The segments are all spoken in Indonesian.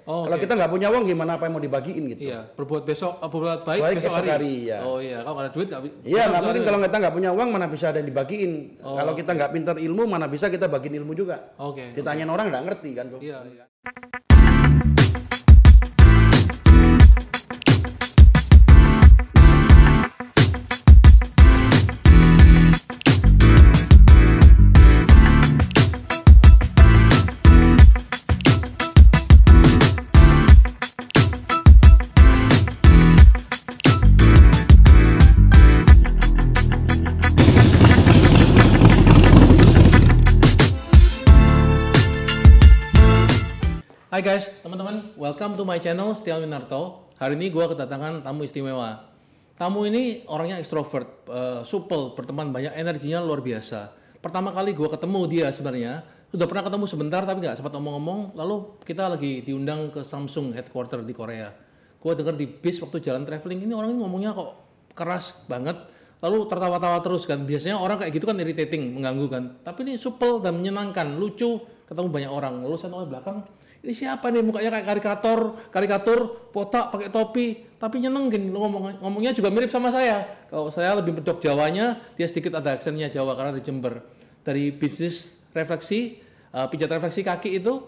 Oh, Kalau kita nggak punya uang gimana apa yang mau dibagiin gitu. Iya, berbuat baik besok hari. Ya. Oh iya, kalau nggak ada duit nggak. Iya, nggak mungkin kalau kita nggak punya uang mana bisa ada yang dibagiin. Kalau kita nggak pintar ilmu mana bisa kita bagiin ilmu juga. Ditanyain orang nggak ngerti kan, Bro. Iya, iya. Hai guys, teman-teman, welcome to my channel Setiawan Winarto. Hari ini gue kedatangan tamu istimewa. Tamu ini orangnya ekstrovert, supel, berteman banyak, energinya luar biasa. Pertama kali gue ketemu dia sebenarnya, sudah pernah ketemu sebentar tapi nggak sempat ngomong-ngomong. Lalu kita lagi diundang ke Samsung headquarter di Korea. Gue denger di bis waktu jalan traveling, ini orang ini ngomongnya kok keras banget. Lalu tertawa-tawa terus kan. Biasanya orang kayak gitu kan irritating, mengganggu kan. Tapi ini supel dan menyenangkan, lucu, ketemu banyak orang. Lalu saya noleh belakang, ini siapa nih mukanya kayak karikatur, botak, pakai topi, tapi nyenengin. Ngomongnya juga mirip sama saya. Kalau saya lebih medok Jawanya, dia sedikit ada aksennya Jawa karena di Jember. Dari bisnis refleksi, pijat refleksi kaki itu,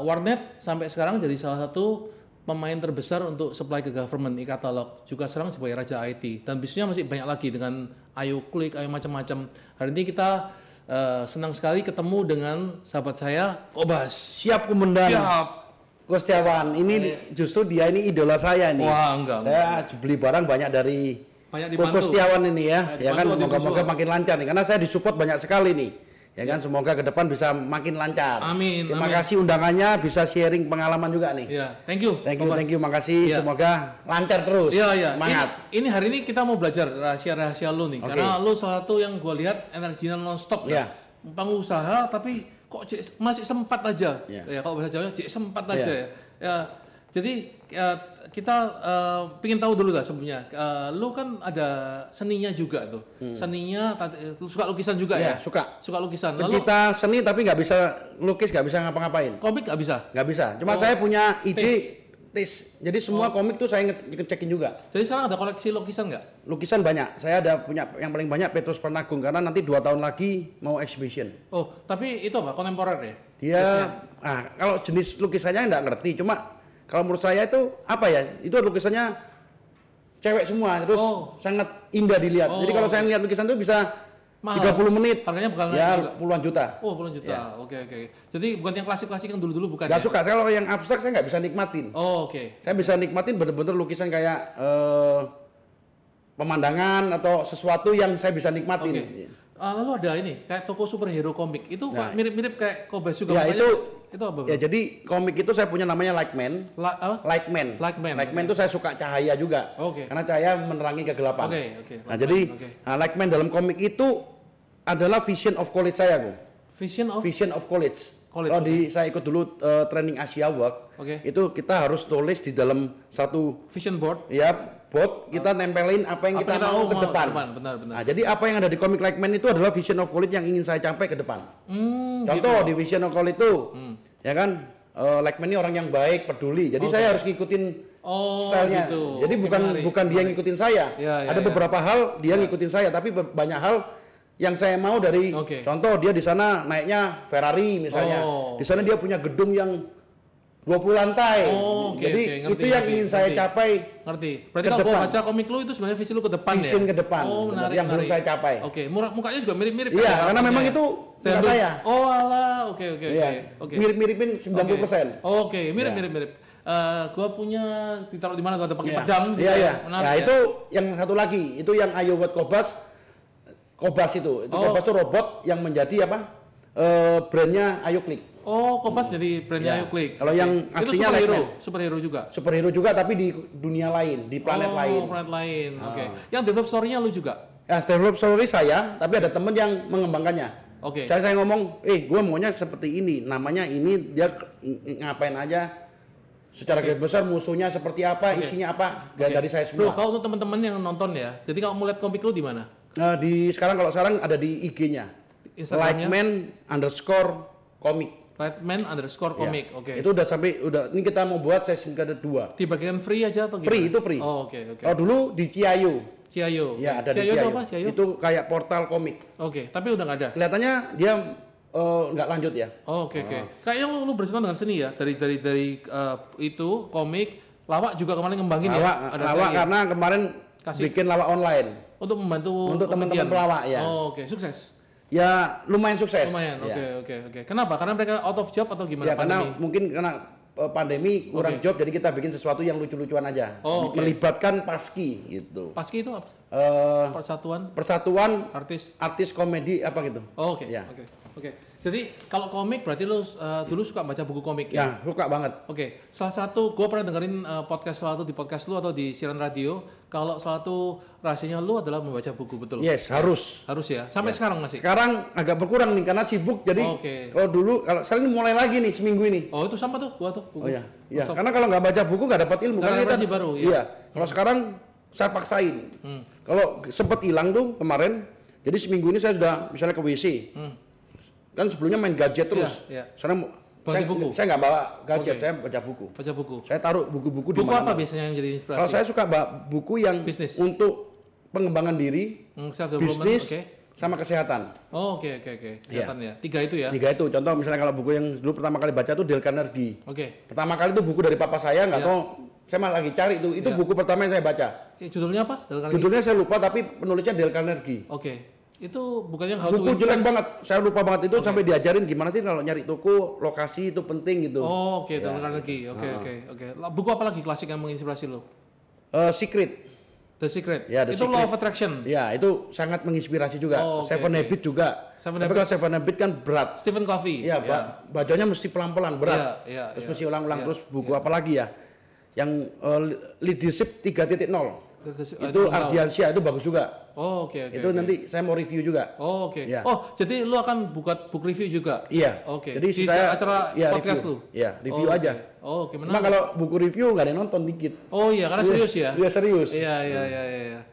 warnet sampai sekarang jadi salah satu pemain terbesar untuk supply ke government e-katalog. Juga sekarang sebagai raja IT. Dan bisnisnya masih banyak lagi dengan Ayo Klik, Ayo macam-macam. Hari ini kita senang sekali ketemu dengan sahabat saya, Kobas. Siap komandan. Siap. Setiawan, ini justru dia ini idola saya nih. Wah, enggak. Saya beli barang banyak dari Setiawan ini ya. Ya kan, moga-moga makin lancar nih. Karena saya disupport banyak sekali nih. Ya kan, semoga ke depan bisa makin lancar. Amin. Terima kasih undangannya, bisa sharing pengalaman juga nih. Iya, thank you. Thank you, makasih. Semoga lancar terus. Iya. Semangat. Ini hari ini kita mau belajar rahasia-rahasia lu nih. Karena lu salah satu yang gue lihat energinya non-stop. Iya. Pengusaha tapi kok masih sempat aja. Ya kalau bahasa Jawa sempat aja ya. Ya. Jadi kita pingin tahu dulu lah sebenarnya. Lu kan ada seninya juga tuh. Seninya lu suka lukisan juga ya? Suka lukisan. Pencipta seni tapi nggak bisa lukis, nggak bisa ngapa-ngapain. Komik nggak bisa? Nggak bisa. Cuma saya punya ide. Jadi semua komik tuh saya ngecekin juga. Jadi sekarang ada koleksi lukisan nggak? Lukisan banyak. Saya ada punya yang paling banyak Petrus Panagung karena nanti 2 tahun lagi mau exhibition. Oh, tapi itu apa? Kontemporer ya? Dia, kalau jenis lukisannya nggak ngerti. Cuma kalau menurut saya itu apa ya? Itu lukisannya cewek semua, terus sangat indah dilihat. Jadi kalau saya lihat lukisan itu bisa mahal. 30 menit. Harganya bukan puluhan juta. Oh, puluhan juta. Ya. Oke. Jadi bukan yang klasik-klasik yang dulu-dulu bukan. Gak suka. Kalau yang abstrak saya nggak bisa nikmatin. Oh, oke. Saya bisa nikmatin bener-bener lukisan kayak pemandangan atau sesuatu yang saya bisa nikmatin. Lalu ada ini kayak toko superhero komik. Itu mirip-mirip kayak Kobas juga. Ya, itu apa? Ya, jadi komik itu saya punya namanya Lightman. Lightman itu saya suka cahaya juga. Karena cahaya menerangi kegelapan. Nah, jadi Lightman dalam komik itu adalah vision of college saya, Bung. Vision of college. Kalau saya ikut dulu training Asia Work, itu kita harus tulis di dalam satu vision board. Ya, board kita nempelin apa yang kita mau ke depan. Benar. Nah, jadi apa yang ada di komik Lightman itu adalah vision of college yang ingin saya capai ke depan. Contoh di vision of college itu, ya kan, Lightman ini orang yang baik, peduli. Jadi saya harus ngikutin stylenya. Gitu. Jadi bukan dia ngikutin saya. Ada beberapa hal dia ngikutin saya, tapi banyak hal yang saya mau dari contoh dia di sana naiknya Ferrari misalnya. Di sana dia punya gedung yang 20 lantai. Jadi itu yang ingin saya capai. Ngerti. Berarti kalau gua baca komik lu itu sebenarnya visi lu ke depan ya. Vision ke depan. Menarik, yang belum saya capai. Mukanya juga mirip-mirip. Iya, karena memang itu muka saya. Oh alah, oke. Mirip-miripin 90%. Mirip. Gua punya ditaruh di mana tuh ada pakai pedang gitu. Iya. Nah, itu yang satu lagi, itu yang Ayo buat Kobas itu. Kobas itu robot yang menjadi brandnya Ayo Klik. Kobas jadi brandnya Ayo Klik. Kalau yang aslinya superhero juga. Superhero juga tapi di dunia lain, di planet lain. Planet lain. Yang develop story-nya lu juga? Ya, develop story saya, tapi ada temen yang mengembangkannya. Saya ngomong, gue maunya seperti ini, namanya ini, dia ngapain aja. Secara garis besar musuhnya seperti apa, isinya apa, dari saya semua. Kalau untuk teman-teman yang nonton ya, jadi kalau mau lihat komik lu di mana? Sekarang ada di IG-nya. Lightman_komik. Rightman_comic. Oke. Itu udah ini kita mau buat sesi kedua. Di bagian free aja atau gimana? Free, itu free. Oh, oke. Kalau dulu di Ciayo. Ciayo. Ya, ada Ciayo di Ciayo. Itu apa? Ciayo? Itu kayak portal komik. Oke, tapi udah nggak ada. Kelihatannya dia nggak lanjut ya. Oh, oke. Kayaknya lu bersentuhan dengan seni ya, dari itu komik, lawak juga kemarin ngembangin lawak karena kemarin bikin lawak online untuk membantu untuk teman-teman pelawak ya. Oh, oke. Sukses. Ya lumayan sukses. Lumayan. Oke. Kenapa? Karena mereka out of job atau gimana? Ya karena mungkin karena pandemi kurang job, jadi kita bikin sesuatu yang lucu-lucuan aja. Melibatkan Paski gitu. Paski itu apa? Persatuan artis komedi apa gitu. Oh, oke. Jadi kalau komik berarti lu dulu suka baca buku komik ya? Ya, suka banget. Oke. Salah satu gua pernah dengerin podcast salah satu di podcast lu atau di siaran radio, kalau salah satu rahasianya lu adalah membaca buku, betul? Yes, harus. Harus ya. Sampai sekarang masih? Sekarang agak berkurang nih karena sibuk. Jadi kalau sekarang ini mulai lagi nih seminggu ini. Oh, itu sama tuh gua tuh buku. Oh iya. Iya, karena kalau nggak baca buku nggak dapat ilmu. Karena kita baru ya. Iya. Kalau sekarang saya paksain. Kalau sempet hilang tuh kemarin, jadi seminggu ini saya sudah misalnya ke WC. Kan sebelumnya main gadget terus. Sekarang saya nggak bawa gadget, saya baca buku. Saya taruh buku-buku di mana. Buku apa biasanya yang jadi inspirasi? Kalau saya suka buku yang bisnis, untuk pengembangan diri, bisnis, sama kesehatan. Oh, oke. Kesehatan ya. 3 itu ya. 3 itu. Contoh misalnya kalau buku yang dulu pertama kali baca itu Dale Carnegie. Pertama kali itu buku dari papa saya, nggak tahu, saya malah lagi cari itu. Itu buku pertama yang saya baca. Judulnya apa? Judulnya saya lupa, tapi penulisnya Dale Carnegie. Itu bukannya buku jelek banget, saya lupa banget itu. Sampai diajarin gimana sih kalau nyari toko, lokasi itu penting gitu. Dale Carnegie. Oke. Buku apa lagi klasik yang menginspirasi lo? Secret. The Secret. Ya, itu Law of Attraction. Ya, itu sangat menginspirasi juga. Seven Habits juga. Tapi kalau Seven Habits kan berat. Stephen Covey. Iya, bacanya mesti pelan-pelan, berat. Terus mesti ulang-ulang. Terus buku apa lagi ya? Yang Leadership 3.0. Itu Ardiansyah, itu bagus juga. Itu nanti saya mau review juga. Ya. Jadi lu akan buat book review juga? Iya. Jadi di saya acara podcast review. Iya, review aja. Menarik. Kalau buku review nggak ada yang nonton dikit. Karena serius ya? Iya, serius. Iya.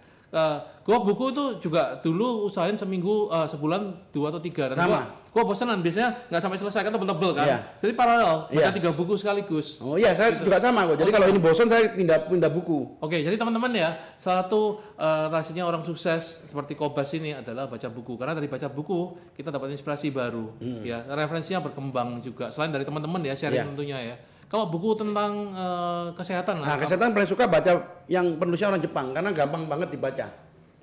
Gua buku itu juga dulu usahain seminggu, sebulan 2 atau 3. Dan gua bosanan, biasanya nggak sampai selesai kan tebel-tebel kan. Jadi paralel, baca 3 buku sekaligus. Oh iya, saya juga sama kok. Jadi kalau ini bosan saya pindah buku. Jadi teman-teman ya, salah satu rahasianya orang sukses seperti Kobas ini adalah baca buku. Karena dari baca buku kita dapat inspirasi baru. Ya, referensinya berkembang juga. Selain dari teman-teman ya, sharing tentunya ya. Kalau buku tentang kesehatan, kesehatan paling suka baca yang penulisnya orang Jepang karena gampang banget dibaca.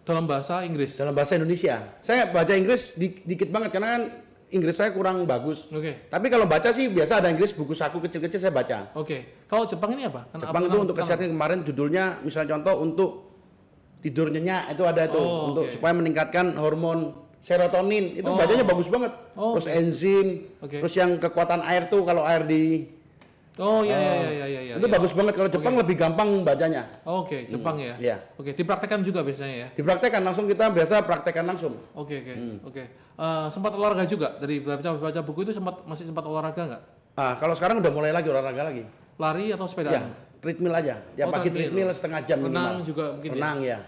Dalam bahasa Inggris? Dalam bahasa Indonesia. Saya baca Inggris dikit banget karena kan Inggris saya kurang bagus. Tapi kalau baca sih biasa ada Inggris, buku saku kecil-kecil saya baca. Kalau Jepang ini apa? Jepang itu untuk kesehatan kemarin judulnya misalnya contoh untuk tidur nyenyak itu ada itu untuk supaya meningkatkan hormon serotonin. Itu bacanya bagus banget. Terus enzim, terus yang kekuatan air tuh kalau air di iya. Itu bagus banget. Kalau Jepang lebih gampang bacanya. Jepang ya. Iya. Dipraktekkan juga biasanya ya. Dipraktekkan langsung, kita biasa praktekkan langsung. Sempat olahraga juga dari baca buku itu masih sempat olahraga nggak? Kalau sekarang udah mulai lagi olahraga lagi. Lari atau sepeda? Ya, treadmill aja. Ya pagi treadmill setengah jam minimal. Renang juga mungkin. Renang ya.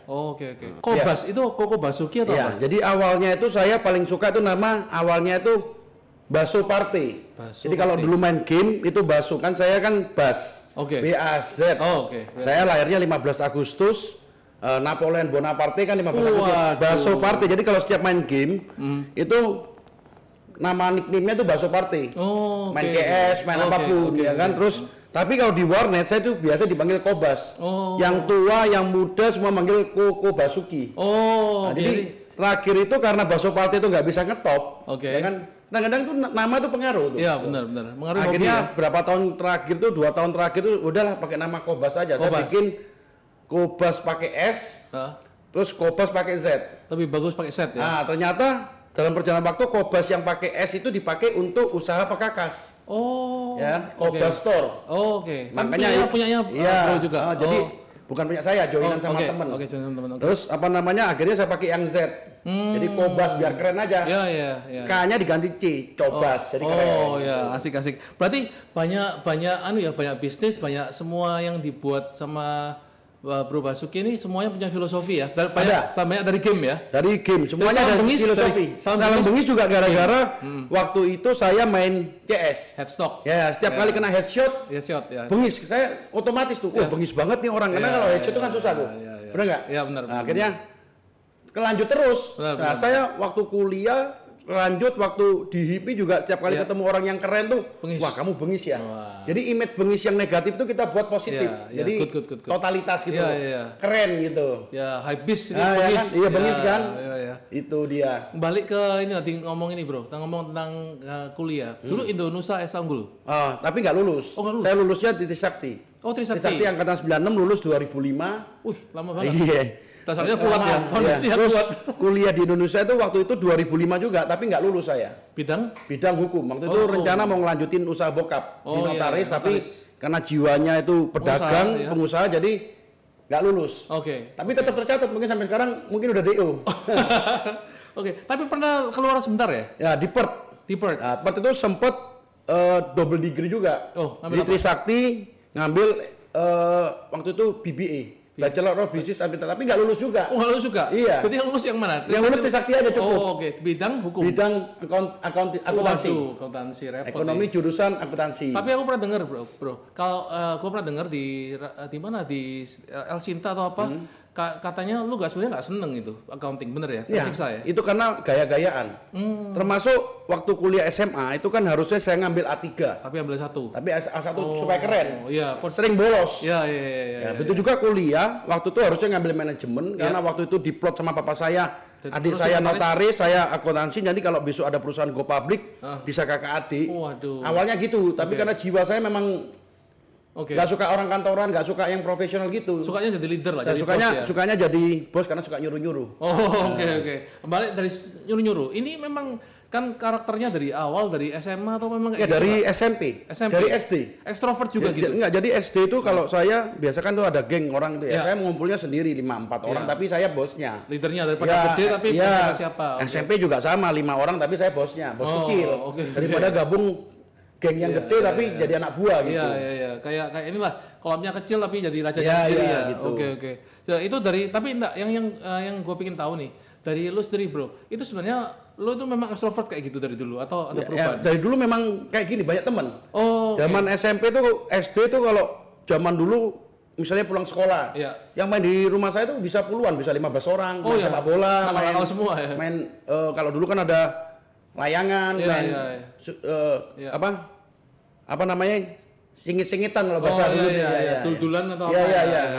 Kobas itu Koko Basuki atau apa? Jadi awalnya itu saya paling suka itu nama awalnya itu Baso Party. Jadi kalau dulu main game itu Baso, kan saya kan Bas. B-A-Z. Saya lahirnya 15 Agustus. Napoleon Bonaparte kan 15 Agustus. Baso Party. Jadi kalau setiap main game itu nama nickname-nya itu Baso Party. Main CS, main apapun ya kan. Terus tapi kalau di warnet saya itu biasa dipanggil Kobas. Yang tua, yang muda semua manggil Koko Basuki. Jadi terakhir itu karena Baso Party itu nggak bisa ngetop. Ya kan? Kadang-kadang tuh nama tuh pengaruh tuh. Iya, benar. Mengaruhi akhirnya berapa tahun terakhir tuh, 2 tahun terakhir tuh udahlah pakai nama Kobas aja. Saya bikin Kobas pakai S, terus Kobas pakai Z. Lebih bagus pakai Z ya. Ternyata dalam perjalanan waktu Kobas yang pakai S itu dipakai untuk usaha pekakas. Ya, Kobas Store. Makanya punyanya Bro juga. Jadi bukan punya saya, joinan sama temen. Terus apa namanya? Akhirnya saya pakai yang Z. Jadi Kobas biar keren aja. Iya. K-nya diganti C, Cobas. Jadi keren. Asik. Berarti banyak banyak bisnis, banyak semua yang dibuat sama Bro Basuki ini semuanya punya filosofi ya. Banyak dari game ya. Dari game, semuanya dari filosofi. Salam bengis juga gara-gara waktu itu saya main CS. Headstock. Ya, setiap kali kena headshot, ya. bengis. Saya otomatis tuh, bengis banget nih orang. Karena kalau headshot itu kan susah tuh. Benar nggak? Iya benar. Nah, akhirnya kelanjut terus. Nah, saya waktu kuliah lanjut waktu di HIPI juga setiap kali ketemu orang yang keren tuh, wah kamu bengis ya. Jadi image bengis yang negatif itu kita buat positif. Jadi good. totalitas gitu, keren gitu. Ya hypebeast itu bengis. Ya kan? Iya bengis kan. Ya. Itu dia. Balik ke ini tadi ngomong ini bro, kita ngomong tentang kuliah. Dulu Indonesia S unggul. Tapi nggak lulus. Oh, nggak lulus. Saya lulusnya di Trisakti. Oh Trisakti. Trisakti angkatan 96 lulus 2005. Wih lama banget. Iya. Dasarnya kuat ya, fondasinya kuat. Kuliah di Indonesia itu waktu itu 2005 juga, tapi nggak lulus saya. Bidang hukum. Waktu itu rencana mau ngelanjutin usaha bokap di notaris, tapi karena jiwanya itu pedagang, pengusaha, jadi nggak lulus. Tapi tetap tercatat, mungkin sampai sekarang mungkin udah DO. Tapi pernah keluar sebentar ya? Ya, di PERT. Nah, PERT itu sempet double degree juga. Di Trisakti ngambil waktu itu BBA. Bachelor of Business Administration, tapi nggak lulus juga. Nggak lulus juga? Iya. Berarti yang lulus yang mana? Yang lulus Trisakti aja cukup. Bidang hukum? Bidang akuntansi. Akuntansi repot. Ekonomi jurusan akuntansi. Tapi aku pernah dengar bro. Kalau aku pernah dengar di mana di El Sinta atau apa, katanya lu sebenarnya nggak seneng itu accounting, bener ya? Tersiksa ya? Itu karena gaya-gayaan. Termasuk waktu kuliah SMA itu kan harusnya saya ngambil A3. Tapi ambil A1. Tapi A1 supaya keren. Iya. Sering bolos. Iya. Begitu juga kuliah, waktu itu harusnya ngambil manajemen karena waktu itu diplot sama papa saya. Adik saya notaris, saya akuntansi. Jadi kalau besok ada perusahaan go public bisa kakak adik. Waduh. Awalnya gitu, tapi karena jiwa saya memang gak suka orang kantoran, gak suka yang profesional gitu. Sukanya jadi leader lah. Jadi sukanya jadi bos karena suka nyuruh-nyuruh. Oke. Balik dari nyuruh-nyuruh. Ini memang kan karakternya dari awal dari SMA atau memang kayak dari SMP, dari SD. Ekstrovert juga gitu. Enggak, jadi SD itu kalau saya biasa kan tuh ada geng orang itu ya. Saya ngumpulnya sendiri 5-4 orang tapi saya bosnya. Leadernya daripada gede tapi siapa? SMP juga sama 5 orang tapi saya bosnya, bos kecil. Daripada gabung geng yang gede tapi jadi anak buah gitu. Iya. Kayak inilah kolamnya kecil tapi jadi raja sendiri ya. Gitu. Oke. Ya, itu dari tapi enggak yang gue pengen tahu nih dari lu sendiri bro. Itu sebenarnya lu tuh memang extrovert kayak gitu dari dulu atau ada perubahan? Dari dulu memang kayak gini, banyak teman. Zaman SMP tuh SD tuh kalau zaman dulu misalnya pulang sekolah, yang main di rumah saya tuh bisa puluhan, bisa 15 orang, main sepak bola, main semua ya. Main kalau dulu kan ada layangan, apa namanya? Singit-singitan kalau bahasa dulu dul-dulan atau apa? Iya.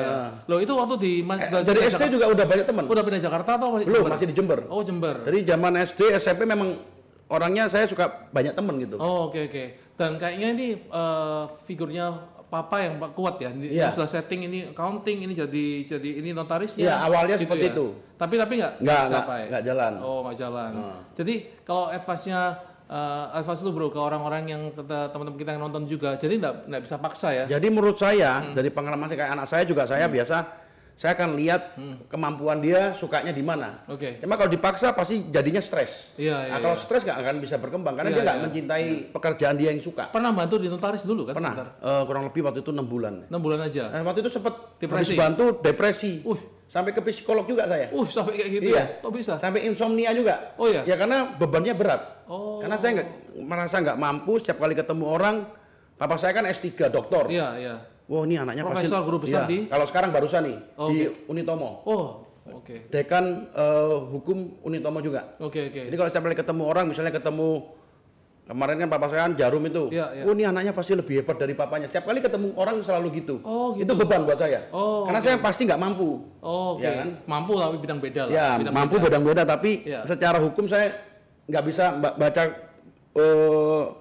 Loh itu waktu di dari SD juga udah banyak teman. Udah pindah Jakarta atau belum? Masih di Jember. Oh Jember. Jadi zaman SD SMP memang orangnya saya suka banyak teman gitu. Oke. Dan kayaknya ini figurnya papa yang kuat ya. Sudah setting ini accounting, ini jadi ini notarisnya. Iya awalnya gitu seperti itu. Tapi nggak jalan. Nggak jalan. Jadi kalau advice lu bro ke orang-orang yang teman-teman kita yang nonton juga, jadi nggak bisa paksa ya. Jadi menurut saya dari pengalaman saya kayak anak saya juga saya biasa saya akan lihat kemampuan dia sukanya di mana. Cuma kalau dipaksa pasti jadinya stres. Kalau stres nggak akan bisa berkembang karena dia nggak mencintai pekerjaan dia yang suka. Pernah bantu di notaris dulu kan? Pernah. Kurang lebih waktu itu 6 bulan. 6 bulan aja. Waktu itu sempat habis bantu depresi. Sampai ke psikolog juga saya. Sampai kayak gitu ya? Kok bisa? Sampai insomnia juga. Ya karena bebannya berat. Karena saya merasa nggak mampu setiap kali ketemu orang. Papa saya kan S3 doktor. Iya. Wah ini anaknya Profesor guru besar di? Kalau sekarang barusan nih di Unitomo. Dekan hukum Unitomo juga. Jadi kalau setiap kali ketemu orang, misalnya ketemu kemarin kan papa saya kan Jarum itu. Ini anaknya pasti lebih hebat dari papanya. Setiap kali ketemu orang selalu gitu. Itu beban buat saya. Karena saya pasti nggak mampu. Ya kan? Mampu tapi bidang beda lah. Ya, mampu beda-beda tapi secara hukum saya nggak bisa baca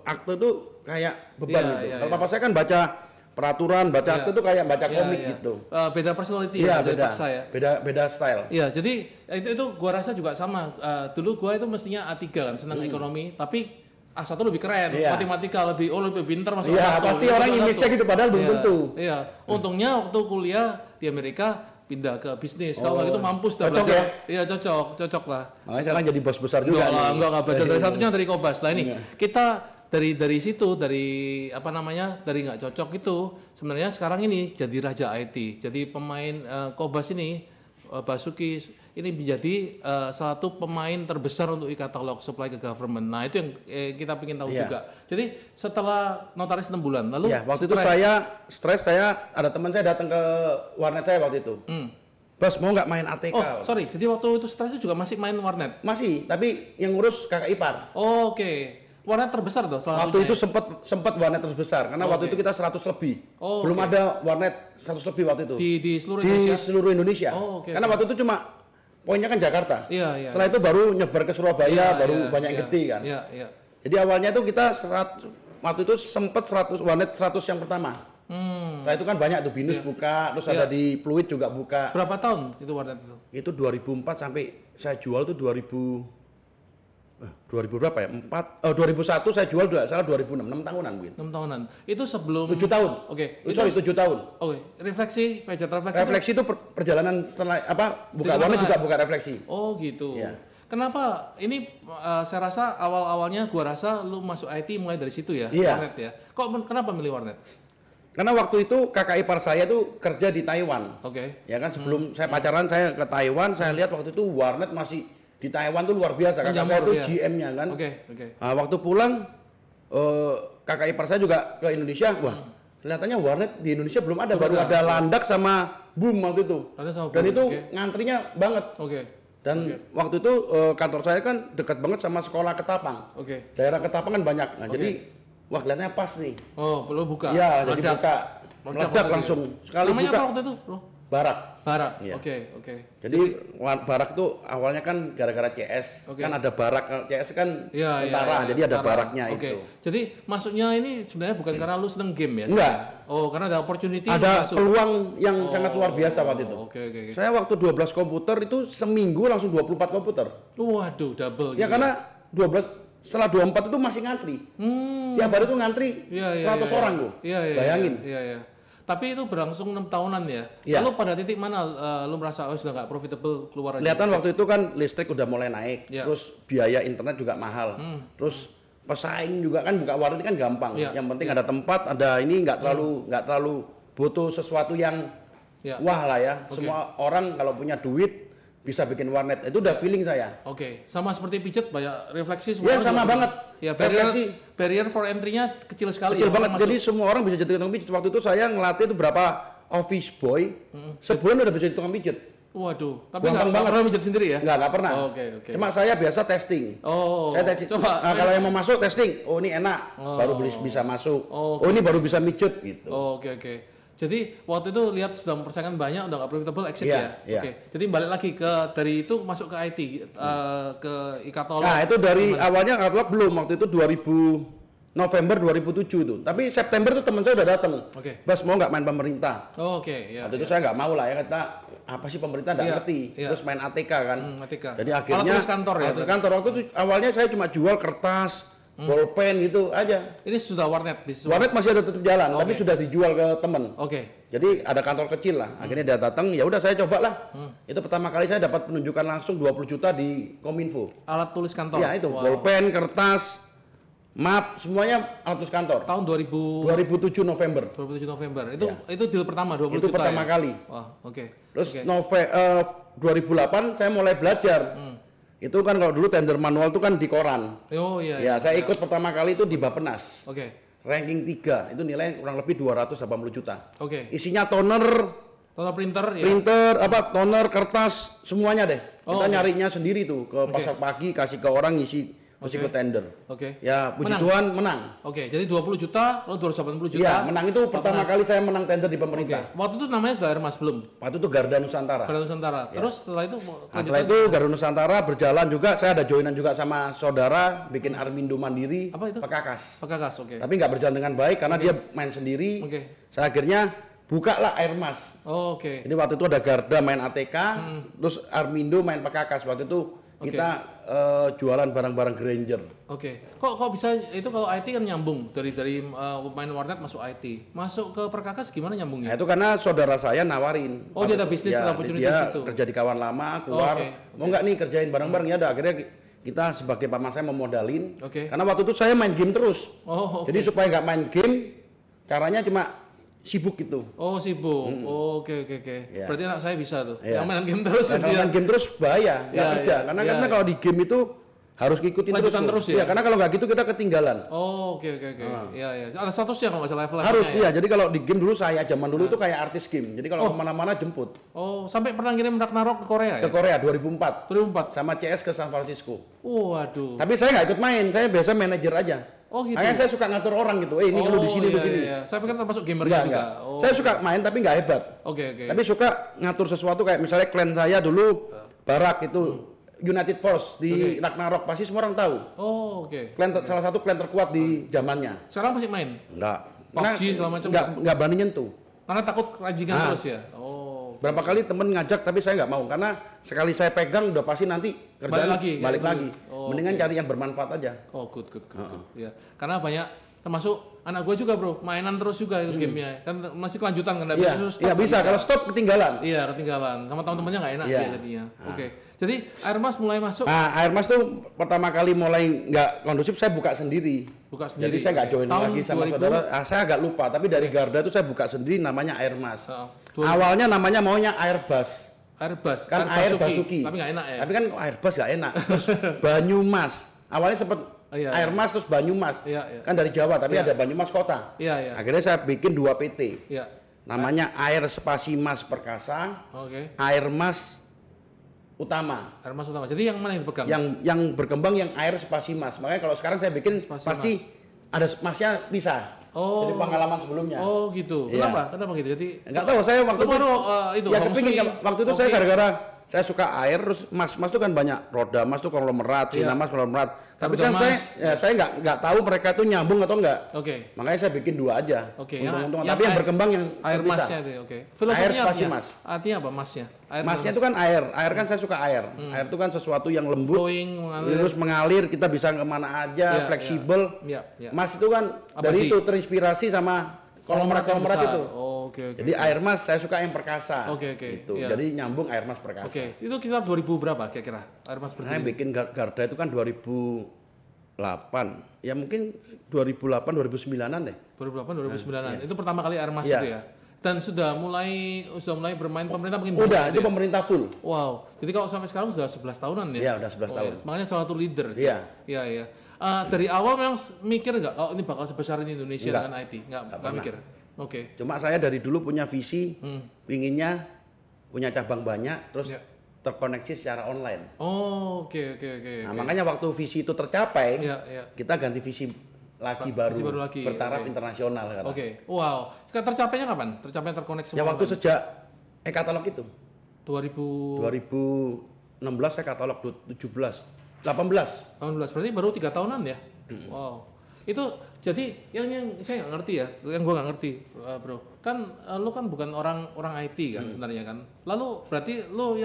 akte itu kayak beban gitu. Kalau papa saya kan baca peraturan, baca akte itu kayak baca komik gitu. Beda personality ya, beda style. Iya, jadi itu gua rasa juga sama. Dulu gua itu mestinya A3 kan, senang ekonomi, tapi A1 lebih keren, matematika lebih pintar masuk A1. Pasti orang image-nya gitu padahal belum tentu. Untungnya waktu kuliah di Amerika pindah ke bisnis. Kalau nggak gitu mampus dah cocok belajar. Ya? Iya cocok lah. Makanya sekarang jadi bos besar juga. Enggak belajar dari satunya dari Kobas. Lah ini kita dari situ, dari apa namanya, dari nggak cocok itu sebenarnya sekarang ini jadi raja IT. Jadi pemain Kobas ini Basuki ini menjadi salah satu pemain terbesar untuk e-katalog supply ke government. Nah itu yang kita ingin tahu juga. Jadi setelah notaris 6 bulan, lalu waktu itu saya stres, ada teman saya datang ke warnet saya waktu itu. Bos mau nggak main ATK? Oh sorry, jadi waktu itu stres juga masih main warnet? Masih, tapi yang ngurus kakak ipar. Oh, oke. Warnet terbesar tuh salah waktu satunya. itu sempat warnet terbesar karena waktu itu kita 100 lebih. Belum ada warnet 100 lebih waktu itu. Di seluruh Indonesia. Di seluruh Indonesia. Karena waktu itu cuma poinnya kan Jakarta. Iya. Setelah itu baru nyebar ke Surabaya, baru banyak yang gede kan. Iya. Jadi awalnya itu kita waktu itu sempat 100 warnet 100 yang pertama. Setelah itu kan banyak tuh Binus buka, terus ada di Pluit juga buka. Berapa tahun itu warnet itu? Itu 2004 sampai saya jual tuh 2000 berapa ya? 2001 saya jual salah 2006, 6 tahunan mungkin. 6 tahunan. Itu sebelum 7 tahun. Oke. Sorry, 7 tahun. Oke. Refleksi, pejat refleksi. Refleksi itu perjalanan setelah buka warnet juga buka refleksi. Oh, gitu. Ya. Kenapa? Ini saya rasa awal-awalnya gua rasa lu masuk IT mulai dari situ ya, warnet ya. Kenapa milih warnet? Karena waktu itu kakak ipar saya tuh kerja di Taiwan. Oke. Ya kan sebelum saya pacaran saya ke Taiwan, saya lihat waktu itu warnet masih di Taiwan tuh luar biasa. Kakak saya tuh GM-nya kan. Oke. Nah, waktu pulang kakak ipar saya juga ke Indonesia. Wah, kelihatannya warnet di Indonesia belum ada, baru ada Landak sama Boom waktu itu. Dan itu ngantrinya banget. Dan waktu itu kantor saya kan dekat banget sama sekolah Ketapang. Daerah Ketapang kan banyak. Nah, jadi wah kelihatannya pas nih. Oh, perlu buka. Iya, jadi buka. Meledak langsung. Sekali namanya buka. Apa waktu itu, Bro? Barak. Ya. Oke. Jadi Barak itu awalnya kan gara-gara CS. Kan ada Barak, CS kan tentara, jadi ada Baraknya itu. Jadi masuknya ini sebenarnya bukan karena lu seneng game ya? Enggak. Oh, karena ada opportunity. Ada peluang yang sangat luar biasa waktu itu. Oke. Saya waktu 12 komputer itu seminggu langsung 24 komputer. Waduh, double. Ya karena 12 setelah 24 itu masih ngantri. Tiap hari itu ngantri 100 orang loh. Bayangin. Iya. Tapi itu berlangsung 6 tahunan ya. Lalu pada titik mana lu merasa sudah nggak profitable keluar aja? Kelihatan waktu itu kan listrik udah mulai naik, terus biaya internet juga mahal, terus pesaing juga kan buka warnet kan gampang. Yang penting ada tempat, ada ini nggak terlalu butuh sesuatu yang wah lah ya. Semua orang kalau punya duit bisa bikin warnet, itu udah feeling saya. Sama seperti pijet, banyak refleksi semua. Ya sama banget. Ya barrier for entry-nya kecil sekali. Kecil banget. Jadi semua orang bisa jadi tukang pijet. Waktu itu saya ngelatih itu berapa office boy, sebulan udah bisa jadi tukang pijet. Waduh, tapi nggak pernah pijet sendiri ya? Nggak pernah. Cuma saya biasa testing. Saya testing. Coba. Nah, kalau yang mau masuk testing, oh ini enak, baru bisa masuk. Oh ini baru bisa mijet gitu. Oke. Jadi waktu itu lihat sudah persaingan banyak, udah nggak profitable, exit ya. Jadi balik lagi dari itu masuk ke IT, ke e-katalog. Nah itu dari awalnya katalog belum, waktu itu November 2007 tuh. Tapi September tuh teman saya udah datang. Bas mau nggak main pemerintah? Waktu itu saya nggak mau lah ya, kata apa sih pemerintah nggak ngerti. Terus main ATK kan. Jadi akhirnya kantor ya. Kantor waktu itu awalnya saya cuma jual kertas, bolpen gitu aja. Ini sudah warnet bisnis. Warnet masih ada tetap jalan, tapi sudah dijual ke temen. Jadi ada kantor kecil lah. Akhirnya dia datang, ya udah saya coba lah. Itu pertama kali saya dapat penunjukan langsung 20 juta di Kominfo. Alat tulis kantor. Ya itu, bolpen, kertas, map, semuanya alat tulis kantor. Tahun 2007 November. 2007 November. Itu deal pertama 20 itu juta. Itu pertama kali. Terus 2008 saya mulai belajar. Itu kan kalau dulu tender manual itu kan di koran. Ya, saya ikut pertama kali itu di Bappenas. Ranking 3, itu nilai kurang lebih 280 juta. Isinya toner, printer, toner, kertas, semuanya deh. Kita nyarinya sendiri tuh ke pasar pagi, kasih ke orang ngisi ke tender. Ya, puji Tuhan menang. Jadi 20 juta, lalu 280 juta. Iya, menang itu pertama kali saya menang tender di pemerintah. Waktu itu namanya sudah Airmas belum? Waktu itu Garda Nusantara. Terus setelah itu? Setelah itu Garda Nusantara berjalan juga, saya ada joinan juga sama saudara, bikin Armindo Mandiri. Apa itu? Pekakas. Tapi nggak berjalan dengan baik karena dia main sendiri. Saya akhirnya bukalah Airmas. Jadi waktu itu ada Garda main ATK, terus Armindo main Pekakas. Waktu itu kita jualan barang-barang Granger. Kok bisa itu kalau IT kan nyambung dari main warnet masuk IT. Masuk ke Perkakas gimana nyambungnya? Nah, itu karena saudara saya nawarin. Dia ada bisnis opportunity dia situ. Kerja di kawan lama, keluar. Mau nggak nih kerjain bareng-bareng ya? Akhirnya kita sebagai paman saya memodalin. Oke. Karena waktu itu saya main game terus. Oh, oke. Jadi supaya nggak main game, caranya cuma sibuk gitu. Oh, sibuk. Oh, oke. Ya. Berarti anak saya bisa tuh. Iya. Yang main game terus. Nah, kalau main game terus bahaya, nggak Iya, kerja. iya. Karena Iya, kalau di game itu harus ngikutin lanjutan terus ya? Iya, karena kalau nggak gitu kita ketinggalan. Oh, oke. Iya. Ada statusnya kalau nggak salah level Harus ya. Jadi kalau di game dulu saya zaman dulu itu kayak artis game. Jadi kalau kemana-mana jemput. Oh, sampai pernah ngirim Ragnarok ke Korea ya? Ke Korea 2004 2004. sama CS ke San Francisco. Waduh. Tapi saya nggak ikut main, saya biasa manajer aja. Oh gitu. Makanya saya suka ngatur orang gitu. Ini lu di sini, lu di sini. Iya. Saya pikir termasuk gamernya juga. Enggak. Saya suka main tapi nggak hebat. Oke. Tapi suka ngatur sesuatu kayak misalnya klan saya dulu Barak itu United Force di Ragnarok pasti semua orang tahu. Oh, oke. Salah satu klan terkuat di zamannya. Sekarang masih main? Enggak. PUBG segala macam. Enggak berani nyentuh. Karena takut rajingan terus ya. Oh. Berapa kali temen ngajak tapi saya nggak mau karena sekali saya pegang udah pasti nanti kerjaan balik lagi. Oh, mendingan cari yang bermanfaat aja. Oh, good. Ya. Karena banyak termasuk anak gue juga bro, mainan terus juga itu gamenya. Kan masih kelanjutan kan, nggak bisa stop. Iya bisa, kalau stop ketinggalan. Iya, ketinggalan. Sama teman-temannya nggak enak Iya. dia jadinya. Oke. Jadi Airmas mulai masuk. Nah, Airmas tuh pertama kali mulai nggak kondusif saya buka sendiri. Jadi saya nggak join tahun lagi sama 2000? saudara. Saya agak lupa, tapi dari Garda tuh saya buka sendiri namanya Airmas. 2000. Awalnya namanya maunya Airbus. Airbus. Kan Air Basuki. Tapi nggak enak ya. Tapi kan Airbus nggak enak. Terus Banyumas. Awalnya sempet Iya. Airmas terus Banyumas. Iya. Kan dari Jawa, tapi ada Banyumas kota. Iya. Akhirnya saya bikin 2 PT. Iya. Namanya Air Spasimas Perkasa, Oke. Airmas Utama. Airmas utama. Jadi yang mana yang dipegang? Yang berkembang yang Air Spasimas. Makanya kalau sekarang saya bikin Spasimas. pasti ada masnya pisah. Oh. Dari pengalaman sebelumnya. Oh gitu. Iya. Kenapa gitu? Jadi Enggak tahu saya waktu lu baru itu ya Hong kepingin Sui. waktu itu saya gara-gara saya suka air terus mas tuh kan banyak roda mas tuh konglomerat Sinamas konglomerat tapi kan saya nggak tahu mereka tuh nyambung atau enggak. Oke. Makanya saya bikin 2 aja. Oke. Untung-untungan. Tapi yang berkembang yang air terpisah. masnya itu. Oke. Air Filosofinya Spasimas. artinya apa masnya? Air Masnya itu kan air kan saya suka air. Air itu kan sesuatu yang lembut, flowing, terus mengalir, kita bisa kemana aja, Iya, fleksibel. Iya. Mas itu kan dari itu terinspirasi sama konglomerat itu. Oh, oke. Jadi air mas saya suka yang perkasa. Oke. Gitu. Iya. Jadi nyambung air mas perkasa. Oke. Itu sekitar 2000 berapa kira-kira? Air mas Saya berdiri. bikin Garda itu kan 2008. Ya mungkin 2008 2009-an deh. 2008 2009-an. Itu pertama kali air mas Iya. itu ya. Dan sudah mulai bermain pemerintah mungkin Udah, itu ya? pemerintah full. Wow. Jadi kalau sampai sekarang sudah 11 tahunan ya? Iya, udah 11 tahun. Ya. Makanya salah satu leader. Iya. Iya. Dari awal memang mikir nggak kalau ini bakal sebesar ini Indonesia Enggak. dengan IT? Nggak mikir. Oke. Cuma saya dari dulu punya visi, pinginnya punya cabang banyak, terus Iya. terkoneksi secara online. Oh, oke. Nah, makanya waktu visi itu tercapai, Iya. kita ganti visi lagi baru, baru lagi, bertaraf oke. internasional. Kan. Oke. Wow. Tercapainya kapan? Tercapai terkoneksi Ya semua waktu kapan? sejak e-katalog itu, 2018 2016 saya katalog 17, 18. berarti baru 3 tahunan ya? Wow. Itu jadi yang saya nggak ngerti ya, yang gua nggak ngerti, bro. Kan lu kan bukan orang IT kan sebenarnya kan. Lalu berarti lu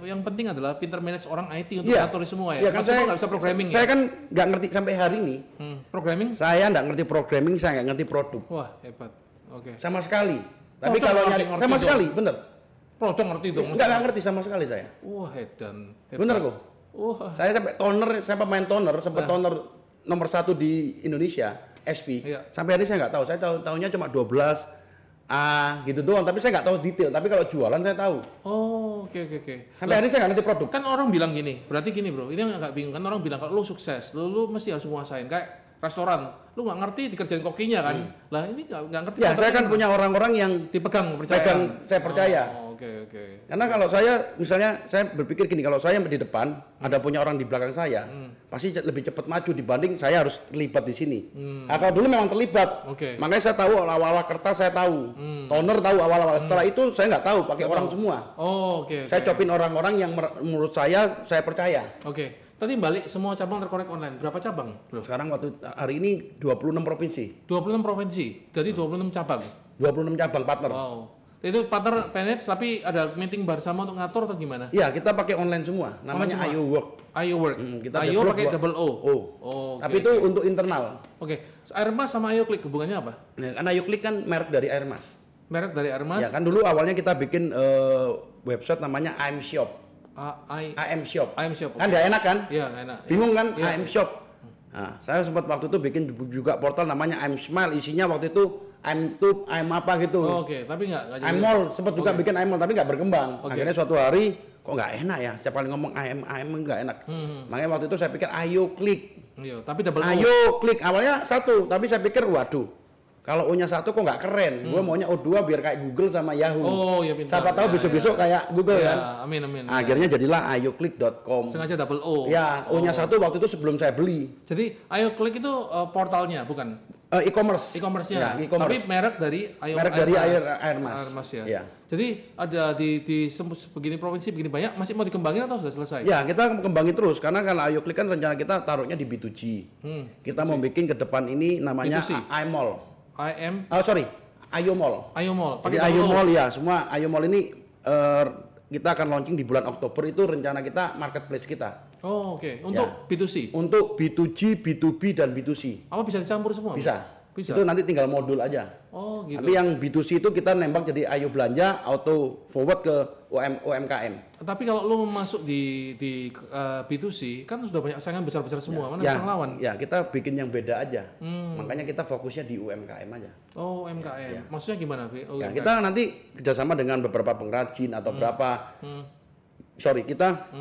yang penting adalah pinter manage orang IT untuk Iya. ngatur semua ya. Iya kan Maksudnya saya nggak bisa programming Saya ya? kan nggak ngerti sampai hari ini. Programming? Saya nggak ngerti programming, saya nggak ngerti produk Wah, hebat. Oke. sama sekali. Tapi Produk kalau ngerti- nyari ngerti sama dong. sekali, bener. Produk ngerti dong. Nggak ngerti sama sekali saya. Wah, hebat. Bener kok. Wah. Saya sampai toner, saya pemain toner, sempat toner nomor 1 di Indonesia, SP. Iya. Sampai hari ini saya nggak tahu. Saya tahunya cuma 12 A gitu doang. Tapi saya nggak tahu detail. Tapi kalau jualan saya tahu. Oh, oke. Sampai hari ini saya nggak ngerti produk. Kan orang bilang gini, berarti gini bro, ini yang agak bingung kan orang bilang kalau lu sukses, lu mesti harus menguasain kayak restoran, lu nggak ngerti dikerjain kokinya kan, lah ini nggak ngerti. Ya, saya kan punya orang-orang yang dipegang, percaya. saya percaya. Oh, oke. Karena kalau saya, misalnya saya berpikir gini, kalau saya di depan, ada punya orang di belakang saya, pasti lebih cepat maju dibanding saya harus terlibat di sini. Nah, kalau dulu memang terlibat, Oke. makanya saya tahu awal-awal kertas saya tahu, toner tahu awal-awal. Setelah itu saya nggak tahu, pakai orang semua. Oh, oke. Saya copin orang-orang yang menurut saya percaya. Oke. Tadi balik semua cabang terkonek online. Berapa cabang, bro? Sekarang waktu hari ini 26 provinsi, 26 provinsi. Jadi 26 cabang. 26 cabang partner. Wow. Itu partner manage tapi ada meeting bersama untuk ngatur atau gimana? Iya, kita pakai online semua. Namanya semua? Ayo Work. Ayo Work. Kita Ayo develop pakai buat- double O. Oh. Oh, Tapi itu untuk internal. Oke. Airmas sama Ayo Klik hubungannya apa? Nah, karena Ayo Klik kan merek dari Airmas. Merek dari Airmas. Ya kan dulu awalnya kita bikin website namanya I'm Shop. AM Shop. AM Shop. Kan nggak enak kan? Iya, enak. Bingung kan? Iya. AM Shop. Nah, saya sempat waktu itu bikin juga portal namanya I'm Smile, isinya waktu itu I'm Tube, I'm apa gitu. Oh, oke, tapi nggak jadi. I'm Mall, sempat juga bikin I'm Mall tapi nggak berkembang. Oke. Akhirnya suatu hari kok nggak enak ya, setiap kali ngomong I'm nggak enak. Makanya waktu itu saya pikir ayo klik. Iya, tapi double O. Ayo klik, awalnya satu, tapi saya pikir waduh, kalau O-nya satu kok nggak keren. Gue maunya O2 biar kayak Google sama Yahoo. Oh, ya pintar. Siapa tahu Ya, besok-besok kayak Google ya, kan. amin amin. Akhirnya jadilah ayoklik.com. Sengaja double O. Ya, O-nya satu waktu itu sebelum saya beli. Jadi Ayo Klik itu portalnya bukan? E-commerce. E-commerce-nya. Ya, e-commerce. Tapi merek dari Merek dari Air Mas. Air Mas ya. Ya. Jadi ada di begini provinsi begini banyak masih mau dikembangin atau sudah selesai? Ya, kita kembangin terus karena kalau ayoklik kan rencana kita taruhnya di B2G. Kita mau bikin ke depan ini namanya B2C. iMall. IM Oh, sorry. Ayo Mall. Ayo Mall. Jadi Pakai Ayo double O. Mall ya, semua Ayo Mall ini kita akan launching di bulan Oktober, itu rencana kita marketplace kita. Oh, oke. Untuk Ya. B2C. Untuk B2G, B2B dan B2C. Apa bisa dicampur semua? Bisa. Bisa. Itu nanti tinggal modul aja. Oh, gitu. Tapi yang B2C itu kita nembak jadi ayo belanja auto forward ke UMKM. Tapi kalau lu masuk di B2C kan sudah banyak saingan besar-besar semua. Mana Ya, bisa lawan? ya kita bikin yang beda aja. Makanya kita fokusnya di UMKM aja. Oh, UMKM. Maksudnya gimana? Ya, kita nanti kerjasama dengan beberapa pengrajin atau berapa. Sorry, kita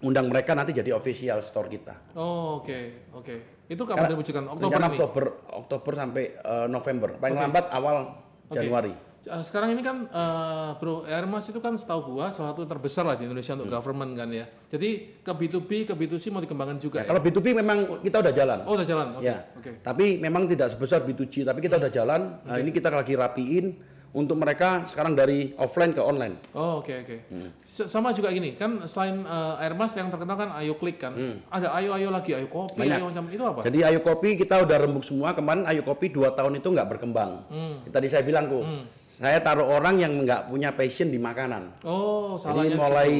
undang mereka nanti jadi official store kita. Oh, oke. Itu kapan diwujudkan? Oktober Rencana ini? Oktober sampai November. Paling lambat awal Januari. Sekarang ini kan Bro Air Mas itu kan setahu gua salah satu terbesar lah di Indonesia untuk government kan ya. Jadi ke B2B, ke B2C mau dikembangkan juga ya? Kalau B2B memang kita udah jalan. Oh, udah jalan. Oke. Ya. Tapi memang tidak sebesar B2G, tapi kita udah jalan. Nah, ini kita lagi rapiin untuk mereka sekarang dari offline ke online. Oh, oke. Sama juga gini, kan selain Air Mas yang terkenal kan Ayo Klik kan. Ada Ayo lagi, Ayo Kopi, Banyak. Ayo macam itu apa? Jadi Ayo Kopi kita udah rembuk semua. Kemarin Ayo Kopi 2 tahun itu nggak berkembang. Tadi saya bilang kok, saya taruh orang yang nggak punya passion di makanan. Oh, Jadi salahnya mulai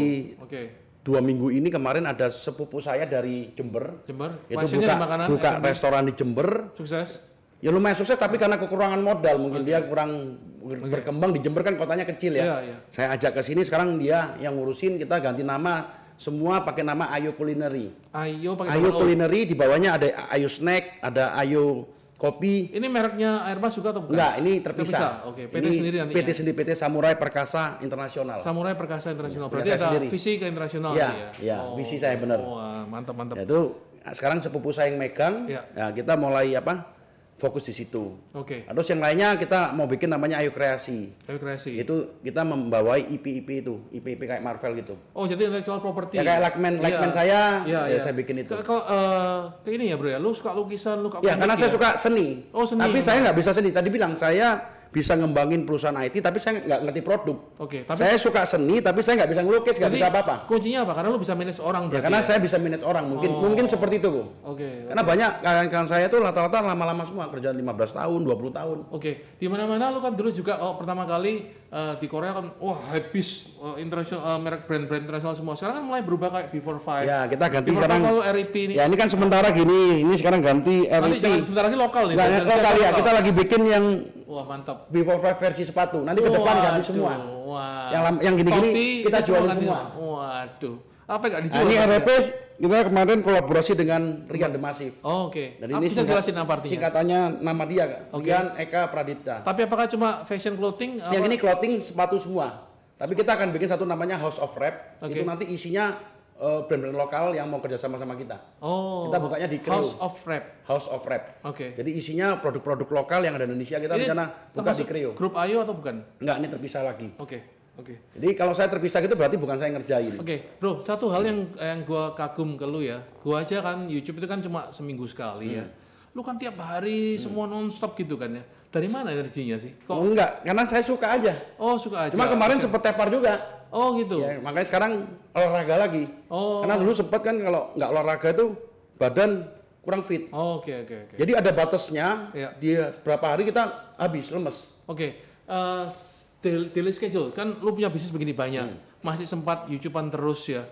Oke. 2 minggu ini kemarin ada sepupu saya dari Jember. Jember. Itu Passionnya di makanan, buka F&B. restoran di Jember. Sukses. Ya lumayan sukses tapi karena kekurangan modal mungkin dia kurang berkembang di Jember kan kotanya kecil ya. Iya. Saya ajak ke sini sekarang dia yang ngurusin, kita ganti nama semua pakai nama Ayo Culinary. Ayo pakai Ayo double O. Culinary di bawahnya ada Ayo Snack, ada Ayo Kopi. Ini mereknya Air Mas juga atau bukan? Enggak, ini terpisah. Oke, PT Ini sendiri nanti. PT sendiri, PT Samurai Perkasa Internasional. Samurai Perkasa Internasional. Berarti Perkasa ada sendiri. visi ke internasional Iya, nih iya, visi saya benar. Wah, mantap. Ya, itu sekarang sepupu saya yang megang. Iya. Ya, kita mulai fokus di situ. Oke. Terus yang lainnya kita mau bikin namanya Ayo Kreasi. Ayo Kreasi. Itu kita membawai IP itu, IP kayak Marvel gitu. Oh, jadi intellectual property. Ya kayak Likeman saya, Iya. saya bikin itu. Kalau kayak ini ya bro ya, lu suka lukisan, lu suka Ya komik karena saya suka seni. Oh, seni. Tapi saya nggak bisa seni. Tadi bilang saya bisa ngembangin perusahaan IT, tapi saya nggak ngerti produk. Oke, tapi Saya suka seni, tapi saya nggak bisa ngelukis, nggak jadi bisa apa-apa. kuncinya apa? Karena lu bisa manage orang Ya berarti karena saya bisa manage orang, mungkin seperti itu, Bu. Oke. Karena banyak kawan-kawan saya tuh rata-rata lama-lama semua, kerja 15 tahun, 20 tahun. Oke, di mana-mana lu kan dulu juga pertama kali di Korea kan wah habis internasional merek brand-brand internasional semua. Sekarang kan mulai berubah kayak Before Five. Ya kita ganti Before sekarang. Five lalu RIP ini. Ya ini kan sementara gini, ini sekarang ganti Nanti RIP. jangan sebentar lagi lokal nih. Nggak, Dan lokal ya, lokal. kita lagi bikin yang Wah, mantap. Before Five versi sepatu. Nanti ke depan ganti semua. Wah. Yang gini-gini Topi, kita itu jualin ganti semua. Waduh. Apa nggak Nah, dijual? ini RP kita kemarin kolaborasi dengan Rian The Massive. Oh, oke. Jadi Apa ini bisa jelasin apa artinya? singkatannya nama dia, Kak. Oke. Rian Eka Pradipta. Tapi apakah cuma fashion clothing? Yang ini clothing sepatu semua. Tapi kita akan bikin satu namanya House of Rap. Oke. Itu nanti isinya brand-brand lokal yang mau kerja sama kita. Oh. Kita bukanya di Kreo. House of Rap. House of Rap. Oke. Jadi isinya produk-produk lokal yang ada di Indonesia. Kita Ini rencana buka di termasuk Kreo. Grup Ayo atau bukan? Enggak, ini terpisah lagi. Oke. Jadi kalau saya terpisah gitu berarti bukan saya ngerjain. Oke, bro, satu hal yang gua kagum ke lu ya, gua aja kan YouTube itu kan cuma seminggu sekali ya. Lu kan tiap hari semua nonstop gitu kan ya. Dari mana energinya sih? Kok? Oh enggak, karena saya suka aja. Oh, suka aja. Cuma kemarin sempet tepar juga. Oh, gitu. Ya, makanya sekarang olahraga lagi. Oh. Karena dulu sempat kan kalau nggak olahraga itu badan kurang fit. Oh, oke. Jadi ada batasnya. Iya. Di berapa hari kita habis lemes. Oke. Daily schedule kan lu punya bisnis begini banyak. Masih sempat YouTubean terus ya.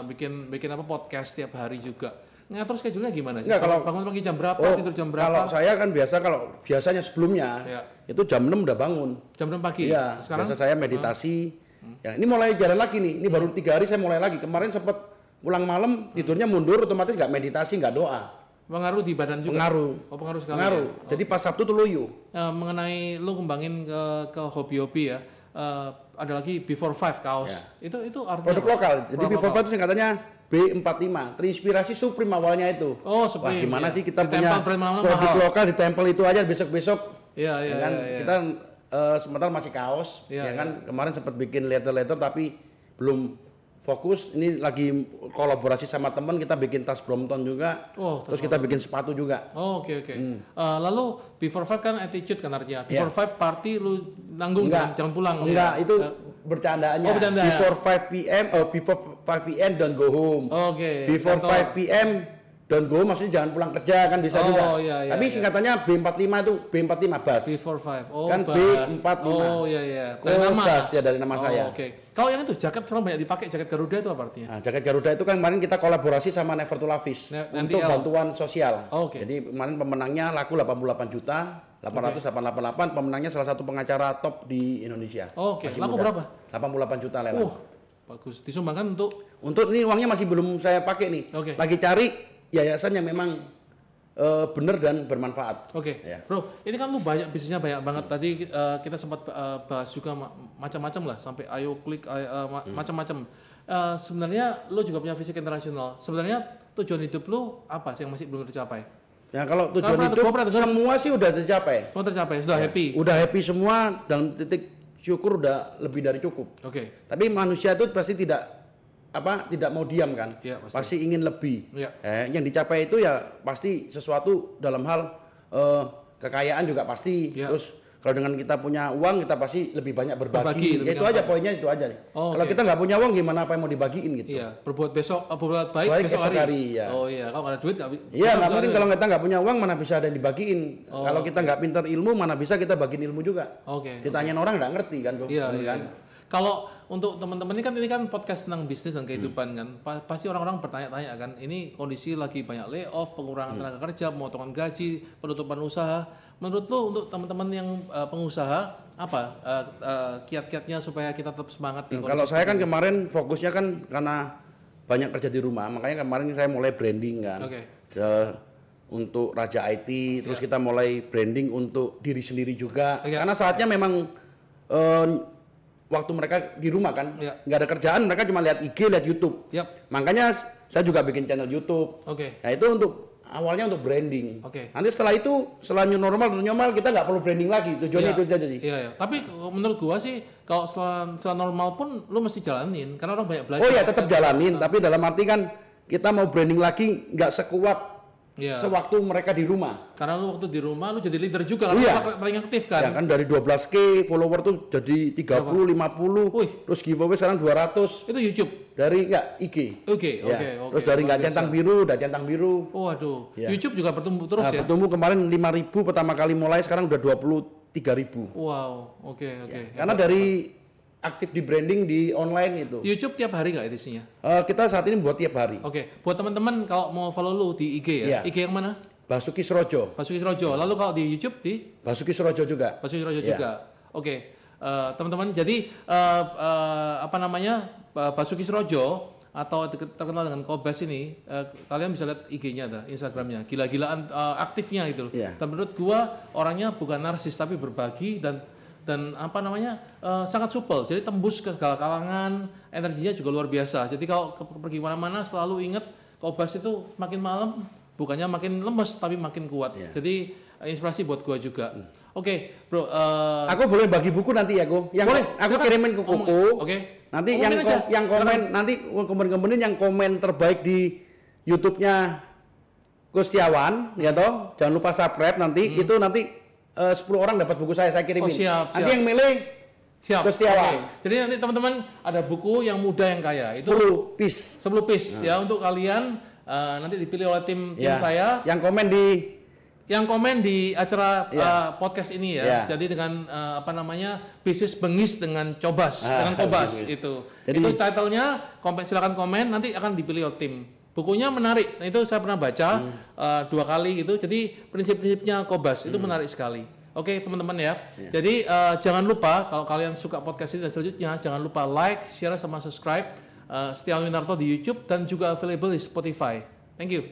Bikin apa podcast tiap hari juga. Ngatur schedule-nya gimana sih? Enggak, kalau bangun pagi jam berapa, tidur jam berapa? Kalau saya kan biasanya sebelumnya Iya. itu jam 6 udah bangun. Jam 6 pagi. Iya. Sekarang Biasa saya meditasi Ya, ini mulai jalan lagi nih. Ini baru 3 hari saya mulai lagi. Kemarin sempat pulang malam tidurnya mundur, otomatis nggak meditasi, nggak doa. Pengaruh di badan juga? Pengaruh. Oh, pengaruh sekali. Pengaruh. Ya? Jadi pas Sabtu tuh loyo. Mengenai lu kembangin ke hobi-hobi ya. Ada lagi Before 5 kaos. Ya. Itu artinya Produk lokal. Jadi Before 5 itu singkatannya B45. Terinspirasi Supreme awalnya itu. Oh, Supreme. Wah, gimana sih kita Di punya produk lokal di tempel itu aja besok-besok. Iya. Kan kita sementara masih kaos, ya kan. Kemarin sempat bikin letter tapi belum fokus. Ini lagi kolaborasi sama teman, kita bikin tas Brompton juga. Terus kita bikin sepatu juga. Oke. Lalu Before 5 kan attitude kan artinya. Before 5 party lu nanggung jangan pulang. Enggak, itu bercandaannya. Bercanda. Before 5 PM before 5 PM don't go home. Before 5 PM don't go, maksudnya jangan pulang kerja kan bisa juga. Iya, tapi singkatannya B45 itu B45 bus. Before 5. Kan B45. Oh iya. Dari nama ya, dari nama saya. Oke. Kalau yang itu jaket sekarang banyak dipakai, jaket Garuda itu apa artinya? Nah, jaket Garuda itu kan kemarin kita kolaborasi sama Never to Lavish untuk bantuan sosial. Jadi kemarin pemenangnya laku 88 juta 888, pemenangnya salah satu pengacara top di Indonesia. Laku berapa? 88 juta lelang. Bagus. Disumbangkan untuk ini uangnya masih belum saya pakai nih. Lagi cari yayasan yang memang benar dan bermanfaat. Ya. Bro, ini kan lu banyak bisnisnya banyak banget. Tadi kita sempat bahas juga macam-macam lah, sampai Ayo Klik, macam-macam. Sebenarnya lu juga punya visi internasional. Sebenarnya tujuan hidup lu apa sih yang masih belum tercapai? Ya kalau tujuan hidup semua sih udah tercapai. Semua tercapai, sudah happy. Udah happy semua, dalam titik syukur udah lebih dari cukup. Tapi manusia itu pasti tidak mau diam kan, pasti ingin lebih. Yang dicapai itu ya pasti sesuatu dalam hal kekayaan juga pasti. Terus kalau dengan kita punya uang kita pasti lebih banyak berbagi. Itu aja poinnya itu aja. Kalau kita nggak punya uang gimana apa yang mau dibagiin gitu. Berbuat baik besok hari. Ya. Kalau nggak ada duit nggak. Iya, nggak mungkin kalau kita nggak punya uang mana bisa ada yang dibagiin. Kalau kita nggak pintar ilmu mana bisa kita bagiin ilmu juga. Ditanyain orang nggak ngerti kan, bro. Iya. Kalau untuk teman-teman ini kan podcast tentang bisnis dan kehidupan kan, pasti orang-orang bertanya-tanya kan, ini kondisi lagi banyak layoff, pengurangan tenaga kerja, pemotongan gaji, penutupan usaha. Menurut lo untuk teman-teman yang pengusaha apa kiat-kiatnya supaya kita tetap semangat? Kalau saya kan kemarin fokusnya kan karena banyak kerja di rumah, makanya kemarin saya mulai branding kan. Untuk Raja IT, terus kita mulai branding untuk diri sendiri juga. Karena saatnya memang waktu mereka di rumah kan, nggak ada kerjaan, mereka cuma lihat IG, lihat YouTube. Makanya saya juga bikin channel YouTube. Nah itu awalnya untuk branding. Nanti setelah itu, setelah new normal kita nggak perlu branding lagi. Tujuannya itu aja sih. Tapi menurut gua sih, kalau setelah normal pun lu mesti jalanin, karena orang banyak belajar. Oh iya, tetap jalanin. Tapi dalam arti kan kita mau branding lagi nggak sekuat sewaktu mereka di rumah. Karena lu waktu di rumah lu jadi leader juga, karena paling aktif kan. Ya kan dari 12K follower tuh jadi 30, 50. Terus giveaway sekarang 200. Itu YouTube? Dari IG. Terus dari nggak centang biru, udah centang biru. Waduh. YouTube juga bertumbuh terus ya? Bertumbuh kemarin 5.000 pertama kali mulai, sekarang udah 23.000. Wow, oke. Karena dari aktif di branding di online itu. YouTube tiap hari nggak edisinya? Kita saat ini buat tiap hari. Buat teman-teman kalau mau follow lu di IG ya? IG yang mana? Basuki Surojo. Lalu kalau di YouTube di? Basuki Surojo juga. Teman-teman, jadi Basuki Surojo atau terkenal dengan Kobas ini, kalian bisa lihat IG-nya, Instagram-nya, gila-gilaan aktifnya gitu. Dan menurut gua orangnya bukan narsis tapi berbagi dan sangat supel, jadi tembus ke segala kalangan, energinya juga luar biasa. Jadi kalau pergi mana-mana selalu ingat Kobas itu makin malam bukannya makin lemes tapi makin kuat. Jadi inspirasi buat gua juga. Bro. Aku boleh bagi buku nanti ya, Go. Boleh. Aku kirimin ke Koko. Nanti yang komen nanti komen-komenin yang komen terbaik di YouTube-nya Kustiawan, ya toh. Jangan lupa subscribe nanti. Itu nanti 10 orang dapat buku saya kirimin. Siap. Nanti yang milih Kustiawan. Jadi nanti teman-teman ada buku yang muda yang kaya. Itu 10 piece. Ya untuk kalian nanti dipilih oleh tim saya. Yang komen di acara podcast ini ya. Jadi dengan bisnis bengis dengan Cobas, dengan Kobas itu. Jadi, itu titlenya, silakan komen, nanti akan dipilih oleh tim. Bukunya menarik. Nah, itu saya pernah baca 2 kali gitu. Jadi prinsip-prinsipnya Kobas itu menarik sekali. Oke, teman-teman ya. Jadi jangan lupa kalau kalian suka podcast ini dan selanjutnya jangan lupa like, share sama subscribe Setiawan Winarto di YouTube dan juga available di Spotify. Thank you.